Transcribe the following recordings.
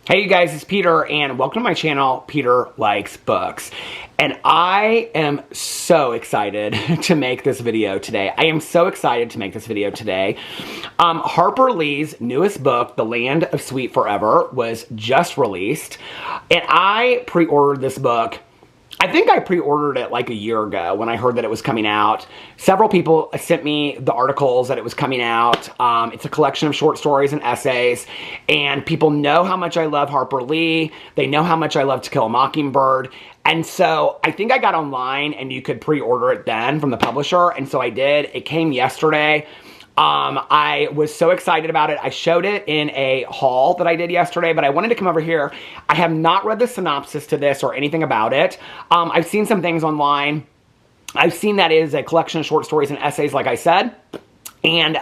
Hey you guys, it's Peter and welcome to my channel, Peter Likes Books. And I am so excited to make this video today. Harper Lee's newest book, The Land of Sweet Forever, was just released. And I pre-ordered this book. I think I pre-ordered it like a year ago when I heard that it was coming out. Several people sent me the articles that it was coming out. It's a collection of short stories and essays, and people know how much I love Harper Lee. They know how much I love To Kill a Mockingbird. And so I think I got online and you could pre-order it then from the publisher, and so I did. It came yesterday. I was so excited about it. I showed it in a haul that I did yesterday, but I wanted to come over here. I have not read the synopsis to this or anything about it. I've seen some things online. I've seen that it is a collection of short stories and essays, like I said, and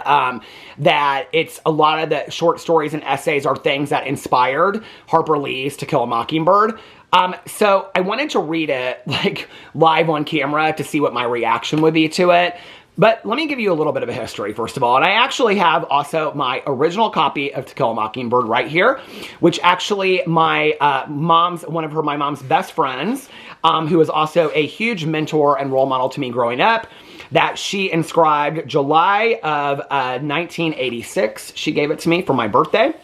that it's a lot of the short stories and essays are things that inspired Harper Lee's To Kill a Mockingbird. So I wanted to read it like live on camera to see what my reaction would be to it. But let me give you a little bit of a history, first of all. And I actually have also my original copy of To Kill a Mockingbird right here, which actually my my mom's best friends, who was also a huge mentor and role model to me growing up, that she inscribed July of 1986. She gave it to me for my birthday.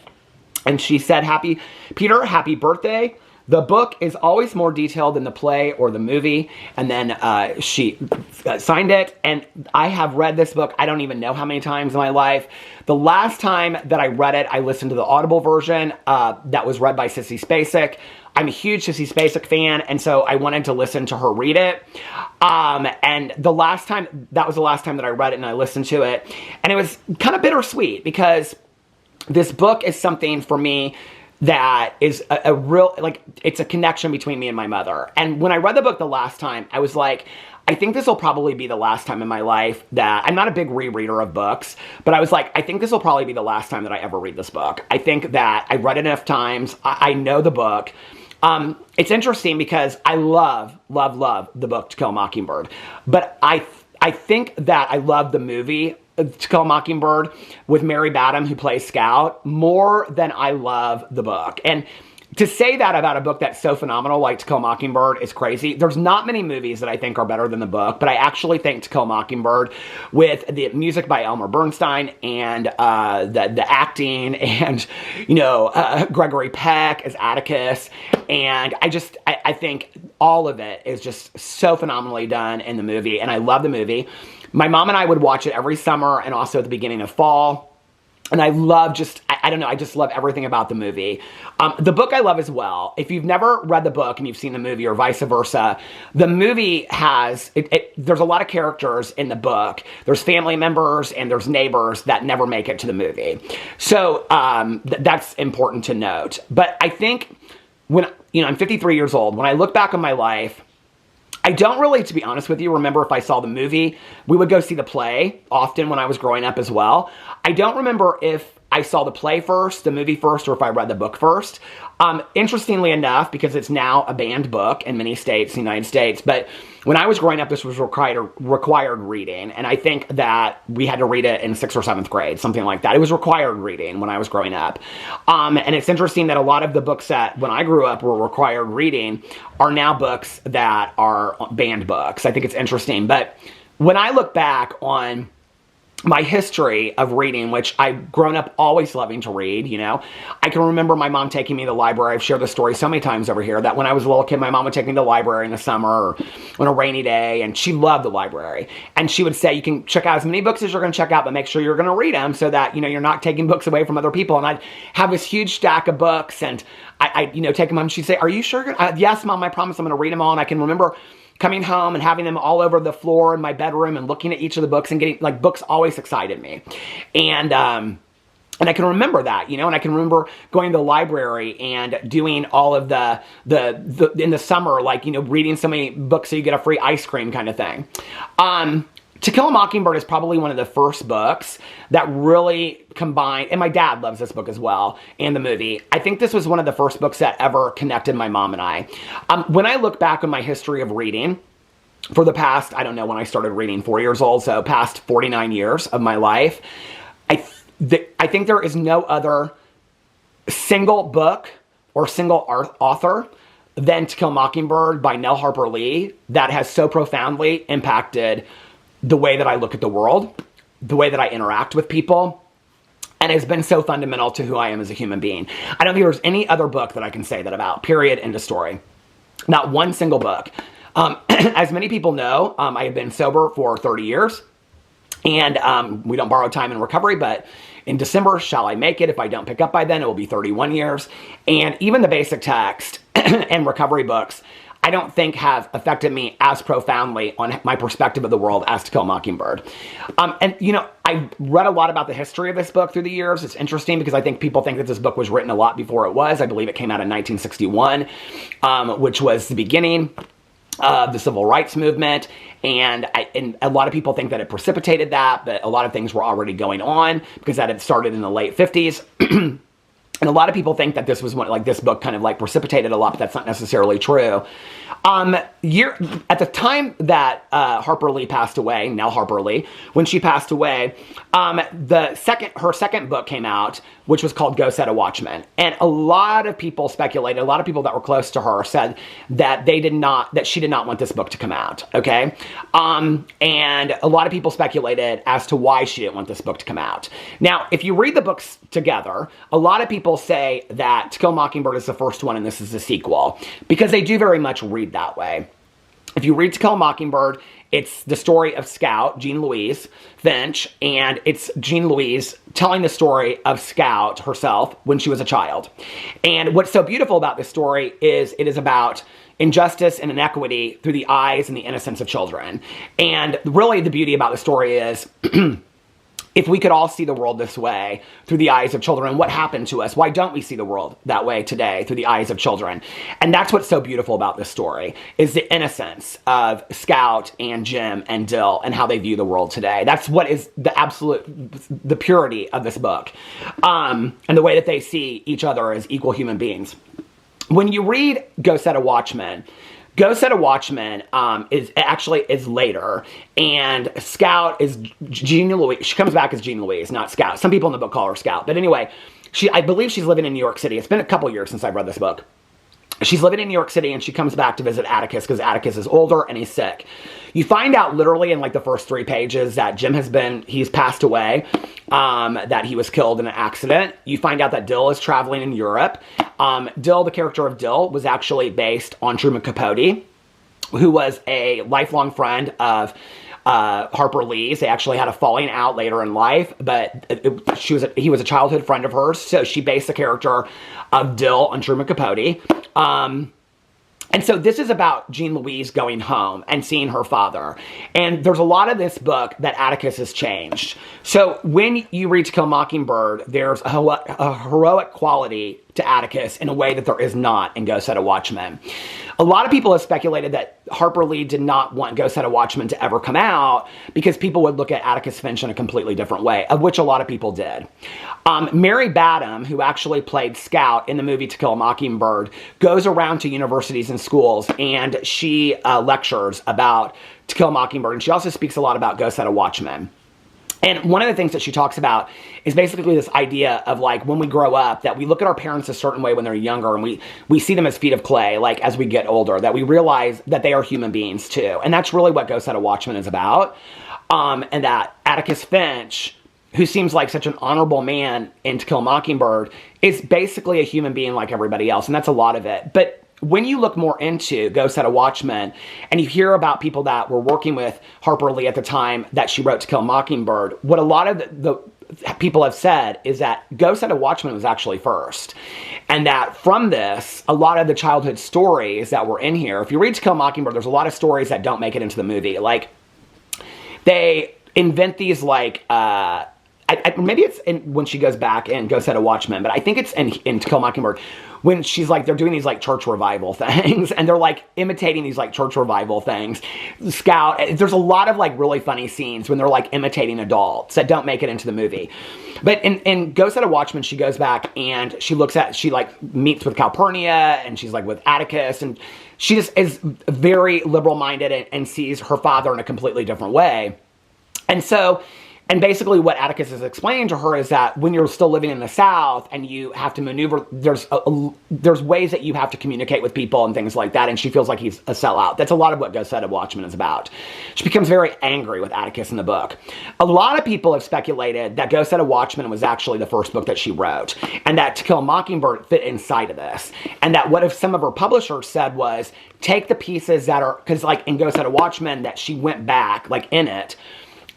And she said, Peter, happy birthday. The book is always more detailed than the play or the movie. And then she signed it. And I have read this book, I don't even know how many times in my life. The last time that I read it, I listened to the Audible version that was read by Sissy Spacek. I'm a huge Sissy Spacek fan, and so I wanted to listen to her read it. And that was the last time that I read it and I listened to it. And it was kind of bittersweet because this book is something for me that is a real, like, it's a connection between me and my mother. And when I read the book the last time, I was like, I think this will probably be the last time in my life that, I'm not a big rereader of books, but I was like, I think this will probably be the last time that I ever read this book. I think that I read it enough times. I know the book. It's interesting because I love the book To Kill a Mockingbird, but I think that I love the movie To Kill a Mockingbird with Mary Badham, who plays Scout, more than I love the book. And to say that about a book that's so phenomenal like To Kill a Mockingbird is crazy. There's not many movies that I think are better than the book, but I actually think To Kill a Mockingbird, with the music by Elmer Bernstein and the acting and, Gregory Peck as Atticus, and I think all of it is just so phenomenally done in the movie, and I love the movie. My mom and I would watch it every summer and also at the beginning of fall. And I love I just love everything about the movie. The book I love as well. If you've never read the book and you've seen the movie or vice versa, the movie has, there's a lot of characters in the book. There's family members and there's neighbors that never make it to the movie. So that's important to note. But I think when, I'm 53 years old, when I look back on my life, I don't really, to be honest with you, remember if I saw the movie. We would go see the play often when I was growing up as well. I don't remember if I saw the play first, the movie first, or if I read the book first. Interestingly enough, because it's now a banned book in many states, in the United States, but when I was growing up, this was required reading, and I think that we had to read it in 6th or 7th grade, something like that. It was required reading when I was growing up. And it's interesting that a lot of the books that, when I grew up, were required reading are now books that are banned books. I think it's interesting. But when I look back on my history of reading, which I've grown up always loving to read, I can remember my mom taking me to the library. I've shared this story so many times over here that when I was a little kid, my mom would take me to the library in the summer or on a rainy day, and she loved the library. And she would say, you can check out as many books as you're going to check out, but make sure you're going to read them so that, you're not taking books away from other people. And I'd have this huge stack of books, and I take them home, and she'd say, are you sure? Yes, Mom, I promise I'm going to read them all. And I can remember coming home and having them all over the floor in my bedroom and looking at each of the books and getting, books always excited me. And I can remember that, and I can remember going to the library and doing all of the in the summer, reading so many books so you get a free ice cream kind of thing. To Kill a Mockingbird is probably one of the first books that really combined, and my dad loves this book as well, and the movie. I think this was one of the first books that ever connected my mom and I. When I look back on my history of reading, for the past, I don't know when I started reading, 4 years old, so past 49 years of my life, I think there is no other single book or single author than To Kill a Mockingbird by Nell Harper Lee that has so profoundly impacted the way that I look at the world, the way that I interact with people, and has been so fundamental to who I am as a human being. I don't think there's any other book that I can say that about, period, end of story. Not one single book. As many people know, I have been sober for 30 years, and we don't borrow time in recovery, but in December, shall I make it? If I don't pick up by then, it will be 31 years. And even the basic text and recovery books, I don't think have affected me as profoundly on my perspective of the world as To Kill a Mockingbird. And, you know, I read a lot about the history of this book through the years. It's interesting because I think people think that this book was written a lot before it was. I believe it came out in 1961, which was the beginning of the civil rights movement. And a lot of people think that it precipitated that, but a lot of things were already going on because that had started in the late 50s. And a lot of people think that this was this book kind of like precipitated a lot, but that's not necessarily true. At the time that Harper Lee passed away, Nell Harper Lee, when she passed away, her second book came out, which was called Go Set a Watchman. And a lot of people speculated, a lot of people that were close to her said that she did not want this book to come out, okay? And a lot of people speculated as to why she didn't want this book to come out. Now, if you read the books together, a lot of people say that To Kill a Mockingbird is the first one and this is the sequel, because they do very much read that way. If you read To Kill a Mockingbird, it's the story of Scout, Jean Louise Finch, and it's Jean Louise telling the story of Scout herself when she was a child. And what's so beautiful about this story is it is about injustice and inequity through the eyes and the innocence of children. And really the beauty about the story is if we could all see the world this way through the eyes of children, what happened to us? Why don't we see the world that way today through the eyes of children? And that's what's so beautiful about this story, is the innocence of Scout and Jim and Dill and how they view the world today. That's what is the purity of this book, and the way that they see each other as equal human beings. When you read Go Set a Watchman, is later, and Scout is Jean Louise. She comes back as Jean Louise, not Scout. Some people in the book call her Scout. But anyway, I believe she's living in New York City. It's been a couple years since I've read this book. She's living in New York City, and she comes back to visit Atticus because Atticus is older and he's sick. You find out literally in like the first 3 pages that he's passed away, that he was killed in an accident. You find out that Dill is traveling in Europe. Dill, the character of Dill, was actually based on Truman Capote, who was a lifelong friend of Harper Lee's. They actually had a falling out later in life, but he was a childhood friend of hers, so she based the character of Dill on Truman Capote. And so this is about Jean Louise going home and seeing her father. And there's a lot of this book that Atticus has changed. So when you read To Kill a Mockingbird, there's a heroic quality to Atticus in a way that there is not in Go Set a Watchman. A lot of people have speculated that Harper Lee did not want Go Set a Watchman to ever come out because people would look at Atticus Finch in a completely different way, of which a lot of people did. Mary Badham, who actually played Scout in the movie To Kill a Mockingbird, goes around to universities and schools, and she lectures about To Kill a Mockingbird, and she also speaks a lot about Go Set a Watchman. And one of the things that she talks about is basically this idea of like when we grow up that we look at our parents a certain way when they're younger, and we see them as feet of clay, like as we get older, that we realize that they are human beings too. And that's really what Go Set a Watchman is about. And that Atticus Finch, who seems like such an honorable man in To Kill a Mockingbird, is basically a human being like everybody else. And that's a lot of it. But when you look more into Go Set a Watchman and you hear about people that were working with Harper Lee at the time that she wrote To Kill a Mockingbird, what a lot of the people have said is that Go Set a Watchman was actually first. And that from this, a lot of the childhood stories that were in here, if you read To Kill a Mockingbird, there's a lot of stories that don't make it into the movie. Like, they invent these like, maybe it's when she goes back and Go Set a Watchman, but I think it's in To Kill a Mockingbird when she's like, they're doing these like church revival things, and they're like imitating these like church revival things. Scout, there's a lot of like really funny scenes when they're like imitating adults that don't make it into the movie. But in Go Set a Watchman, she goes back and she like meets with Calpurnia, and she's like with Atticus, and she just is very liberal-minded and sees her father in a completely different way. And so And basically what Atticus is explaining to her is that when you're still living in the South and you have to maneuver, there's ways that you have to communicate with people and things like that, and she feels like he's a sellout. That's a lot of what Go Set a Watchman is about. She becomes very angry with Atticus in the book. A lot of people have speculated that Go Set a Watchman was actually the first book that she wrote, and that To Kill a Mockingbird fit inside of this. And that what if some of her publishers said was, take the pieces that are, because like in Go Set a Watchman, that she went back, like in it,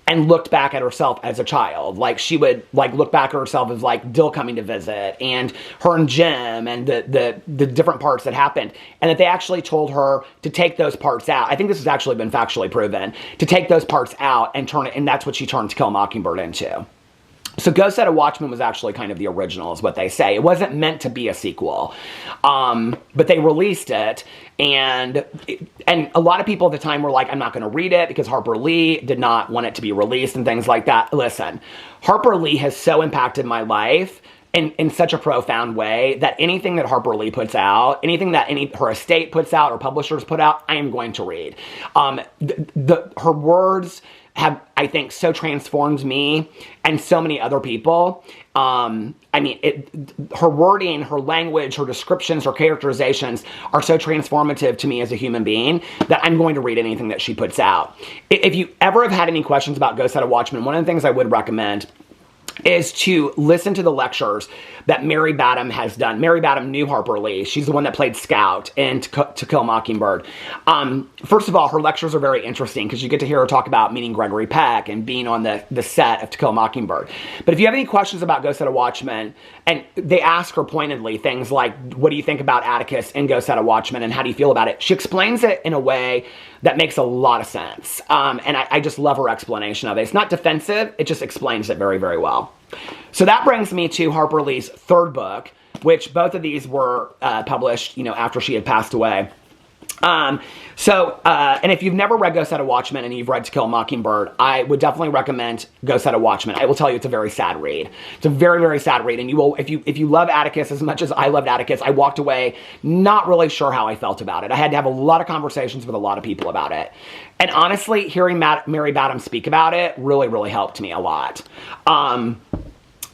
and looked back at herself as a child. Like she would like look back at herself as like Dill coming to visit, and her and Jim, and the different parts that happened. And that they actually told her to take those parts out. I think this has actually been factually proven. To take those parts out and turn it, and that's what she turned To Kill a Mockingbird into. So Go Set a Watchman was actually kind of the original, is what they say. It wasn't meant to be a sequel, but they released it, and a lot of people at the time were like, I'm not going to read it because Harper Lee did not want it to be released and things like that. Listen, Harper Lee has so impacted my life in such a profound way that anything that Harper Lee puts out, anything that her estate puts out or publishers put out, I am going to read. Her words have, I think, so transformed me and so many other people. I mean, her wording, her language, her descriptions, her characterizations are so transformative to me as a human being that I'm going to read anything that she puts out. If you ever have had any questions about Go Set a Watchman, one of the things I would recommend is to listen to the lectures that Mary Badham has done. Mary Badham knew Harper Lee. She's the one that played Scout in To Kill a Mockingbird. First of all, her lectures are very interesting because you get to hear her talk about meeting Gregory Peck and being on the set of To Kill a Mockingbird. But if you have any questions about Go Set a Watchman, and they ask her pointedly things like, what do you think about Atticus in Go Set a Watchman, and how do you feel about it? She explains it in a way that makes a lot of sense. And I just love her explanation of it. It's not defensive, it just explains it very, very well. So that brings me to Harper Lee's third book, which both of these were published, after she had passed away. And if you've never read Go Set a Watchman and you've read To Kill a Mockingbird, I would definitely recommend Go Set a Watchman. I will tell you, it's a very sad read. It's a very, very sad read. And you will, if you love Atticus as much as I loved Atticus, I walked away not really sure how I felt about it. I had to have a lot of conversations with a lot of people about it. And honestly, hearing Mary Badham speak about it really, really helped me a lot.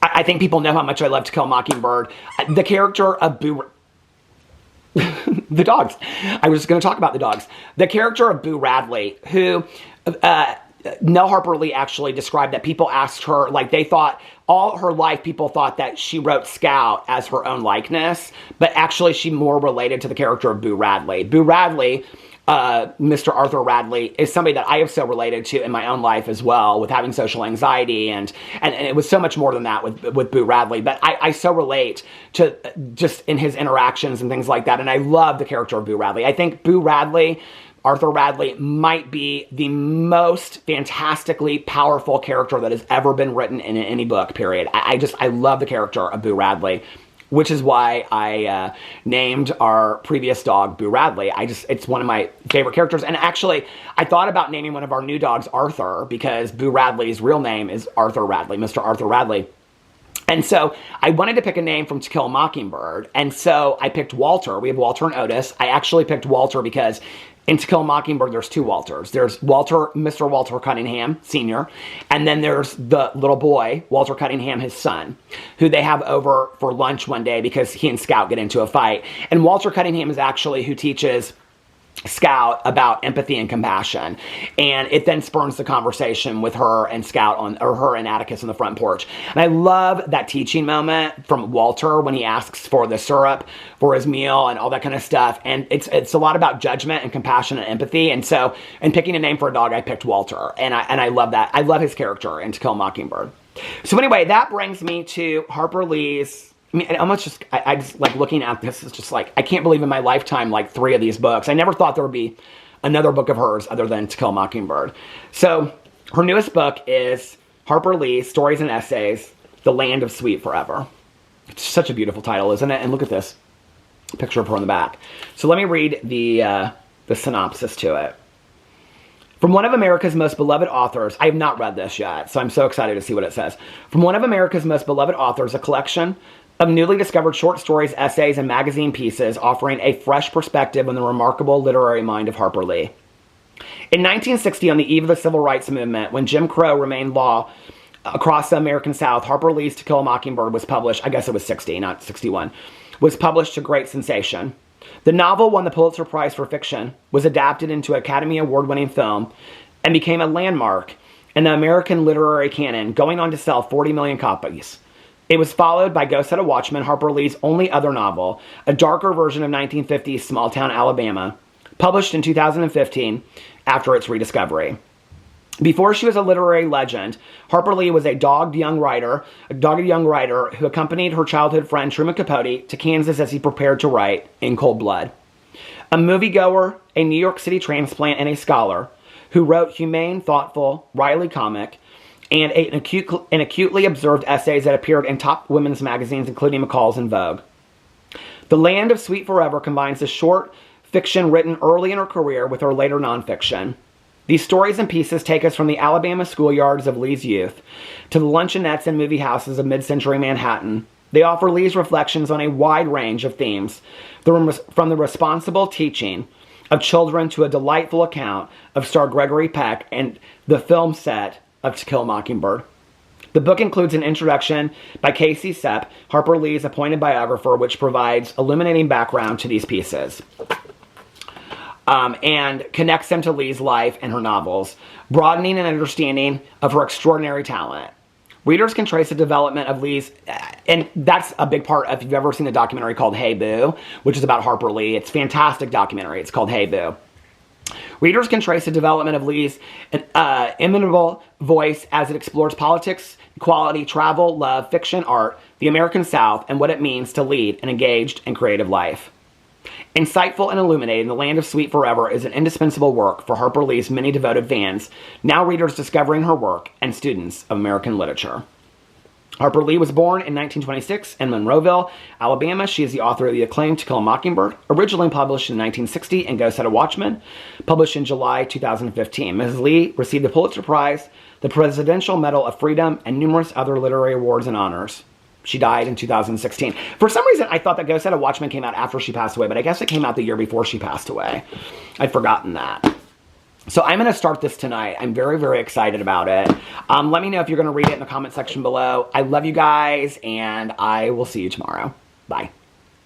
I think people know how much I love To Kill a Mockingbird. The character of Boo... the dogs. I was going to talk about the dogs. The character of Boo Radley, who Nell Harper Lee actually described that people asked her, like they thought, all her life people thought that she wrote Scout as her own likeness, but actually she more related to the character of Boo Radley. Boo Radley, Mr. Arthur Radley, is somebody that I have so related to in my own life as well, with having social anxiety, and it was so much more than that with Boo Radley, but I so relate to just in his interactions and things like that, and I love the character of Boo Radley. I think Boo Radley, Arthur Radley, might be the most fantastically powerful character that has ever been written in any book, period. I love the character of Boo Radley, which is why I named our previous dog Boo Radley. It's one of my favorite characters. And actually, I thought about naming one of our new dogs Arthur, because Boo Radley's real name is Arthur Radley, Mr. Arthur Radley. And so I wanted to pick a name from To Kill a Mockingbird. And so I picked Walter. We have Walter and Otis. I actually picked Walter because in To Kill a Mockingbird, there's two Walters. There's Walter, Mr. Walter Cunningham, Sr., and then there's the little boy, Walter Cunningham, his son, who they have over for lunch one day because he and Scout get into a fight. And Walter Cunningham is actually who teaches Scout about empathy and compassion, and it then spurns the conversation with her and Scout or her and Atticus on the front porch. And I love that teaching moment from Walter when he asks for the syrup for his meal and all that kind of stuff. And it's a lot about judgment and compassion and empathy. And so, in picking a name for a dog, I picked Walter, and I love that. I love his character in To Kill a Mockingbird. So anyway, that brings me to Harper Lee's. I mean, I just like looking at this, it's just like, I can't believe in my lifetime, like 3 of these books. I never thought there would be another book of hers other than To Kill a Mockingbird. So her newest book is Harper Lee, Stories and Essays, The Land of Sweet Forever. It's such a beautiful title, isn't it? And look at this picture of her on the back. So let me read the synopsis to it. From one of America's most beloved authors, I have not read this yet, so I'm so excited to see what it says. From one of America's most beloved authors, a collection of newly discovered short stories, essays, and magazine pieces offering a fresh perspective on the remarkable literary mind of Harper Lee. In 1960, on the eve of the Civil Rights Movement, when Jim Crow remained law across the American South, Harper Lee's To Kill a Mockingbird was published, I guess it was 60, not 61, was published to great sensation. The novel won the Pulitzer Prize for Fiction, was adapted into an Academy Award-winning film, and became a landmark in the American literary canon, going on to sell 40 million copies. It was followed by Go Set a Watchman, Harper Lee's only other novel, a darker version of 1950s small-town Alabama, published in 2015 after its rediscovery. Before she was a literary legend, Harper Lee was a dogged young writer who accompanied her childhood friend Truman Capote to Kansas as he prepared to write in cold blood. A moviegoer, a New York City transplant, and a scholar who wrote humane, thoughtful, wryly comic, and acutely observed essays that appeared in top women's magazines, including McCall's and Vogue. The Land of Sweet Forever combines the short fiction written early in her career with her later nonfiction. These stories and pieces take us from the Alabama schoolyards of Lee's youth to the luncheonettes and movie houses of mid-century Manhattan. They offer Lee's reflections on a wide range of themes, from the responsible teaching of children to a delightful account of star Gregory Peck and the film set of To Kill a Mockingbird. The book includes an introduction by Casey Sepp, Harper Lee's appointed biographer, which provides illuminating background to these pieces. And connects them to Lee's life and her novels, broadening an understanding of her extraordinary talent. Readers can trace the development of Lee's, and that's a big part of, if you've ever seen the documentary called Hey Boo, which is about Harper Lee. It's a fantastic documentary. It's called Hey Boo. Readers can trace the development of Lee's inimitable voice as it explores politics, equality, travel, love, fiction, art, the American South, and what it means to lead an engaged and creative life. Insightful and illuminating, The Land of Sweet Forever is an indispensable work for Harper Lee's many devoted fans, now readers discovering her work, and students of American literature. Harper Lee was born in 1926 in Monroeville, Alabama. She is the author of the acclaimed To Kill a Mockingbird, originally published in 1960, and Go Set a Watchman, published in July 2015. Mrs. Lee received the Pulitzer Prize, the Presidential Medal of Freedom, and numerous other literary awards and honors. She died in 2016. For some reason, I thought that Go Set a Watchman came out after she passed away, but I guess it came out the year before she passed away. I'd forgotten that. So I'm going to start this tonight. I'm very, very excited about it. Let me know if you're going to read it in the comment section below. I love you guys, and I will see you tomorrow. Bye.